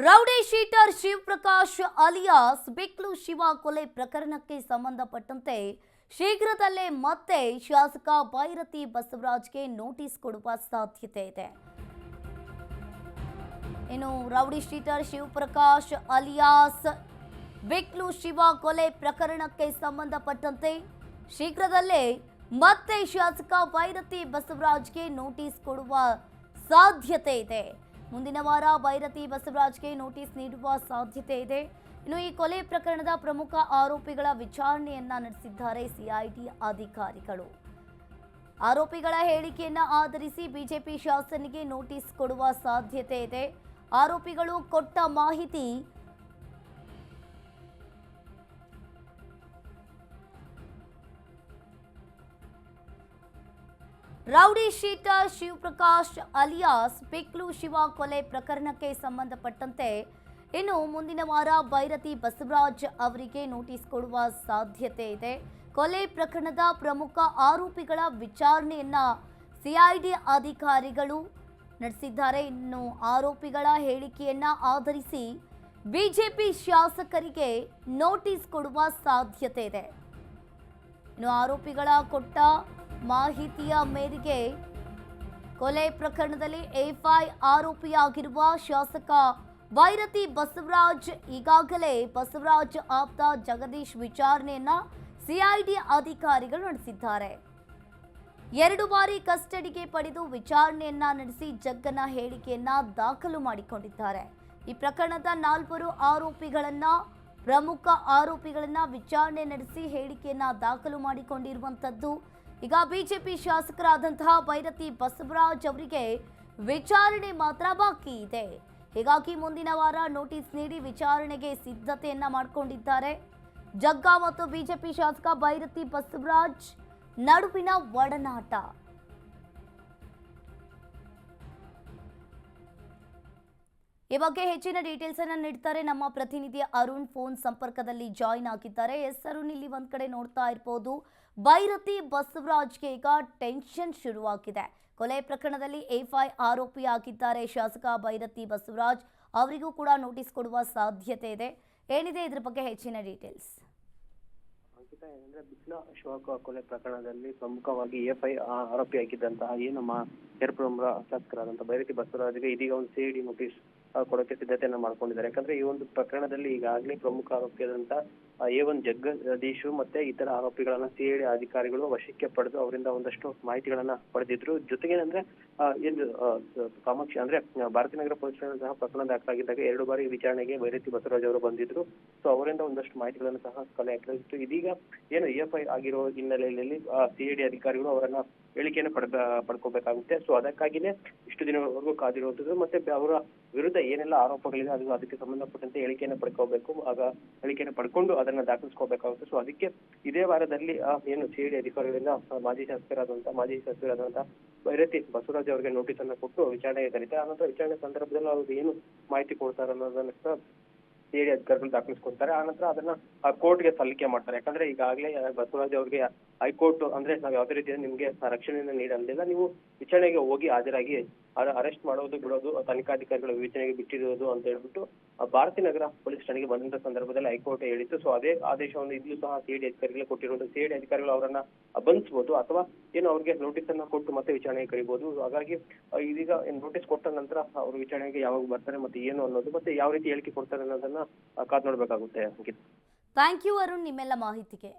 Rowdy sheeter Shivaprakash alias Biklu Shiva ಕೊಲೆ ಪ್ರಕರಣಕ್ಕೆ ಸಂಬಂಧಪಟ್ಟಂತೆ ಶೀಘ್ರದಲ್ಲೇ ಮತ್ತೆ ಶಾಸಕ ಭೈರತಿ ಬಸವರಾಜ್ಗೆ ನೋಟಿಸ್ ಕೊಡುವ ಸಾಧ್ಯತೆ ಇದೆ. ಇನ್ನು rowdy sheeter Shivaprakash alias Biklu Shiva ಕೊಲೆ ಪ್ರಕರಣಕ್ಕೆ ಸಂಬಂಧಪಟ್ಟಂತೆ ಶೀಘ್ರದಲ್ಲೇ ಮತ್ತೆ ಶಾಸಕ ಭೈರತಿ ಬಸವರಾಜ್ಗೆ ನೋಟಿಸ್ ಕೊಡುವ ಸಾಧ್ಯತೆ ಇದೆ. ಮುಂದಿನ ವಾರ ಭೈರತಿ ಬಸವರಾಜ್ಗೆ ನೋಟಿಸ್ ನೀಡುವ ಸಾಧ್ಯತೆ ಇದೆ. ಇನ್ನು ಈ ಕೊಲೆ ಪ್ರಕರಣದ ಪ್ರಮುಖ ಆರೋಪಿಗಳ ವಿಚಾರಣೆಯನ್ನ ನಡೆಸಿದ್ದಾರೆ ಸಿಐಡಿ ಅಧಿಕಾರಿಗಳು. ಆರೋಪಿಗಳ ಹೇಳಿಕೆಯನ್ನ ಆಧರಿಸಿ ಬಿಜೆಪಿ ಶಾಸಕನಿಗೆ ನೋಟಿಸ್ ಕೊಡುವ ಸಾಧ್ಯತೆ ಇದೆ. ಆರೋಪಿಗಳು ಕೊಟ್ಟ ಮಾಹಿತಿ rowdy sheeter Shivaprakash alias Biklu Shiva ಕೊಲೆ ಪ್ರಕರಣಕ್ಕೆ ಸಂಬಂಧಪಟ್ಟಂತೆ ಇನ್ನು ಮುಂದಿನ ವಾರ ಭೈರತಿ ಬಸವರಾಜ್ ಅವರಿಗೆ ನೋಟಿಸ್ ಕೊಡುವ ಸಾಧ್ಯತೆ ಇದೆ. ಕೊಲೆ ಪ್ರಕರಣದ ಪ್ರಮುಖ ಆರೋಪಿಗಳ ವಿಚಾರಣೆಯನ್ನ ಸಿಐಡಿ ಅಧಿಕಾರಿಗಳು ನಡೆಸಿದ್ದಾರೆ. ಇನ್ನು ಆರೋಪಿಗಳ ಹೇಳಿಕೆಯನ್ನ ಆಧರಿಸಿ ಬಿಜೆಪಿ ಶಾಸಕರಿಗೆ ನೋಟಿಸ್ ಕೊಡುವ ಸಾಧ್ಯತೆ ಇದೆ. ಇನ್ನು ಆರೋಪಿಗಳ ಕೊಟ್ಟ ಮಾಹಿತಿಯ ಮೇರೆಗೆ ಕೊಲೆ ಪ್ರಕರಣದಲ್ಲಿ ಎಫ್ಐ ಆರೋಪಿಯಾಗಿರುವ ಶಾಸಕ ಭೈರತಿ ಬಸವರಾಜ್ ಈಗಾಗಲೇ ಬಸವರಾಜ್ ಆಪ್ತ ಜಗದೀಶ್ ವಿಚಾರಣೆಯನ್ನ ಸಿಐಡಿ ಅಧಿಕಾರಿಗಳು ನಡೆಸಿದ್ದಾರೆ. 2 ಬಾರಿ ಕಸ್ಟಡಿಗೆ ಪಡೆದು ವಿಚಾರಣೆಯನ್ನ ನಡೆಸಿ ಜಗ್ಗನ ಹೇಳಿಕೆಯನ್ನ ದಾಖಲು ಮಾಡಿಕೊಂಡಿದ್ದಾರೆ. ಈ ಪ್ರಕರಣದ 4 ಆರೋಪಿಗಳನ್ನ ಪ್ರಮುಖ ಆರೋಪಿಗಳನ್ನ ವಿಚಾರಣೆ ನಡೆಸಿ ಹೇಳಿಕೆಯನ್ನ ದಾಖಲು ಮಾಡಿಕೊಂಡಿರುವಂತದ್ದು. ಈಗ ಬಿಜೆಪಿ ಶಾಸಕರಾದಂತಹ ಭೈರತಿ ಬಸವರಾಜ್ ಅವರಿಗೆ ವಿಚಾರಣೆ ಮಾತ್ರ ಬಾಕಿ ಇದೆ. ಹೀಗಾಗಿ ಮುಂದಿನ ವಾರ ನೋಟಿಸ್ ನೀಡಿ ವಿಚಾರಣೆಗೆ ಸಿದ್ಧತೆಯನ್ನ ಮಾಡಿಕೊಂಡಿದ್ದಾರೆ. ಜಗ್ಗ ಮತ್ತು ಬಿಜೆಪಿ ಶಾಸಕ ಭೈರತಿ ಬಸವರಾಜ್ ನಡುವಿನ ಒಡನಾಟ. ಈ ಬಗ್ಗೆ ಹೆಚ್ಚಿನ ಡೀಟೇಲ್ಸ್ ಅನ್ನ ನೀಡ್ತಾರೆ ನಮ್ಮ ಪ್ರತಿನಿಧಿ ಅರುಣ್. ಫೋನ್ ಸಂಪರ್ಕದಲ್ಲಿ ಜಾಯಿನ್ ಆಗಿದ್ದಾರೆ. ಎಸ್ ಅರುಣ್, ಇಲ್ಲಿ ಒಂದ್ ಕಡೆ ನೋಡ್ತಾ ಇರಬಹುದು ಭೈರತಿ ಬಸವರಾಜ್ಗೆ ಈಗ ಟೆನ್ಷನ್ ಶುರುವಾಗಿದೆ. ಕೊಲೆ ಪ್ರಕರಣದಲ್ಲಿ ಎಫ್ಐ ಆರೋಪಿಯಾಗಿದ್ದಾರೆ ಶಾಸಕ ಭೈರತಿ ಬಸವರಾಜ್. ಅವರಿಗೂ ಕೂಡ ನೋಟಿಸ್ ಕೊಡುವ ಸಾಧ್ಯತೆ ಇದೆ. ಏನಿದೆ ಇದ್ರ ಬಗ್ಗೆ ಹೆಚ್ಚಿನ ಡೀಟೇಲ್ಸ್? ಏನಂದ್ರೆ ಬಿಕ್ಲ ಶಿವ ಕೊಲೆ ಪ್ರಕರಣದಲ್ಲಿ ಪ್ರಮುಖವಾಗಿ ಎಫ್ಐ ಆರೋಪಿಯಾಗಿದ್ದಂತಹ ನಮ್ಮ ಕೇರ್ಪುರ ಶಾಸಕರಾದಂತಹ ಭೈರತಿ ಬಸವರಾಜ್ಗೆ ಇದೀಗ ಒಂದು ಸಿಐಡಿ ನೋಟಿಸ್ ಕೊಡೋಕೆ ಸಿದ್ಧತೆಯನ್ನ ಮಾಡ್ಕೊಂಡಿದ್ದಾರೆ. ಯಾಕಂದ್ರೆ ಈ ಒಂದು ಪ್ರಕರಣದಲ್ಲಿ ಈಗಾಗಲೇ ಪ್ರಮುಖ ಆರೋಪಿಯಾದಂತಹ A1 ಜಗದೀಶ್ ಮತ್ತೆ ಇತರ ಆರೋಪಿಗಳನ್ನ ಸಿಐಡಿ ಅಧಿಕಾರಿಗಳು ವಶಕ್ಕೆ ಪಡೆದು ಅವರಿಂದ ಒಂದಷ್ಟು ಮಾಹಿತಿಗಳನ್ನ ಪಡೆದಿದ್ರು. ಜೊತೆಗೇನಂದ್ರೆ ಕಾಮಾಕ್ಷಿ ಅಂದ್ರೆ ಭಾರತೀನಗರ ಪೊಲೀಸ್ ಠಾಣೆ ಸಹ ಪ್ರಕರಣ ದಾಖಲಾಗಿದ್ದಾಗ 2 ಬಾರಿ ವಿಚಾರಣೆಗೆ ಭೈರತಿ ಬಸವರಾಜ್ ಅವರು ಬಂದಿದ್ರು. ಸೊ ಅವರಿಂದ ಒಂದಷ್ಟು ಮಾಹಿತಿಗಳನ್ನು ಸಹ ಕಲೆ ಹಾಕಲಾಗಿತ್ತು. ಇದೀಗ ಏನು ಎಫ್ಐ ಆಗಿರೋ ಹಿನ್ನೆಲೆಯಲ್ಲಿ ಸಿಐಡಿ ಅಧಿಕಾರಿಗಳು ಅವರನ್ನ ಹೇಳಿಕೆಯನ್ನು ಪಡ್ಕೋಬೇಕಾಗುತ್ತೆ. ಸೊ ಅದಕ್ಕಾಗಿನೇ ಇಷ್ಟು ದಿನವರೆಗೂ ಕಾದಿರುವಂತದ್ದು. ಮತ್ತೆ ಅವರ ವಿರುದ್ಧ ಏನೆಲ್ಲ ಆರೋಪಗಳಿದೆ ಅದಕ್ಕೆ ಸಂಬಂಧಪಟ್ಟಂತೆ ಹೇಳಿಕೆಯನ್ನು ಪಡ್ಕೋಬೇಕು. ಆಗ ಹೇಳಿಕೆಯನ್ನು ಪಡ್ಕೊಂಡು ಅದನ್ನ ದಾಖಲಿಸ್ಕೋಬೇಕಾಗುತ್ತೆ. ಸೊ ಅದಕ್ಕೆ ಇದೇ ವಾರದಲ್ಲಿ ಏನು ಸಿಐಡಿ ಅಧಿಕಾರಿಗಳಿಂದ ಮಾಜಿ ಶಾಸಕರಾದಂತಹ ಭೈರತಿ ಬಸವರಾಜ್ ಅವರಿಗೆ ನೋಟಿಸ್ ಅನ್ನ ಕೊಟ್ಟು ವಿಚಾರಣೆಗೆ ಕರೀತಾರೆ. ಆನಂತರ ವಿಚಾರಣೆ ಸಂದರ್ಭದಲ್ಲಿ ಅವರು ಏನು ಮಾಹಿತಿ ಕೊಡ್ತಾರೆ ಅನ್ನೋದನ್ನ ಸಿಐಡಿ ಅಧಿಕಾರಿಗಳು ದಾಖಲಿಸ್ಕೊಡ್ತಾರೆ. ಆನಂತರ ಅದನ್ನ ಕೋರ್ಟ್ಗೆ ಸಲ್ಲಿಕೆ ಮಾಡ್ತಾರೆ. ಯಾಕಂದ್ರೆ ಈಗಾಗಲೇ ಬಸವರಾಜ್ ಅವ್ರಿಗೆ ಹೈಕೋರ್ಟ್ ಅಂದ್ರೆ ನಾವು ಯಾವುದೇ ರೀತಿಯ ನಿಮ್ಗೆ ರಕ್ಷಣೆಯನ್ನು ನೀಡಲಿಲ್ಲ, ನೀವು ವಿಚಾರಣೆಗೆ ಹೋಗಿ ಹಾಜರಾಗಿ ಅರೆಸ್ಟ್ ಮಾಡೋದು ಬಿಡೋದು ತನಿಖಾಧಿಕಾರಿಗಳ ವಿವೇಚನೆಗೆ ಬಿಟ್ಟಿರೋದು ಅಂತ ಹೇಳ್ಬಿಟ್ಟು ಭಾರತೀನಗರ ಪೊಲೀಸ್ ಠಾಣೆಗೆ ಬಂದಂತ ಸಂದರ್ಭದಲ್ಲಿ ಹೈಕೋರ್ಟ್ ಹೇಳಿತ್ತು. ಸೊ ಅದೇ ಆದೇಶವನ್ನು ಇಲ್ಲೂ ಸಹ ಸಿಐಡಿ ಅಧಿಕಾರಿಗಳು ಕೊಟ್ಟಿರುವಂತಹ ಸಿಐಡಿ ಅಧಿಕಾರಿಗಳು ಅವರನ್ನ ಬಂಧಿಸಬಹುದು ಅಥವಾ ಏನು ಅವ್ರಿಗೆ ನೋಟಿಸ್ ಅನ್ನ ಕೊಟ್ಟು ಮತ್ತೆ ವಿಚಾರಣೆಗೆ ಕರೀಬಹುದು. ಹಾಗಾಗಿ ಇದೀಗ ನೋಟಿಸ್ ಕೊಟ್ಟ ನಂತರ ಅವರು ವಿಚಾರಣೆಗೆ ಯಾವಾಗ ಬರ್ತಾರೆ ಮತ್ತೆ ಏನು ಅನ್ನೋದು ಮತ್ತೆ ಯಾವ ರೀತಿ ಹೇಳಿಕೆ ಕೊಡ್ತಾರೆ ಅನ್ನೋದನ್ನ ಕಾದ್ ನೋಡ್ಬೇಕಾಗುತ್ತೆ. ಥ್ಯಾಂಕ್ ಯು ಅರುಣ್, ನಿಮ್ಮೆಲ್ಲ ಮಾಹಿತಿಗೆ.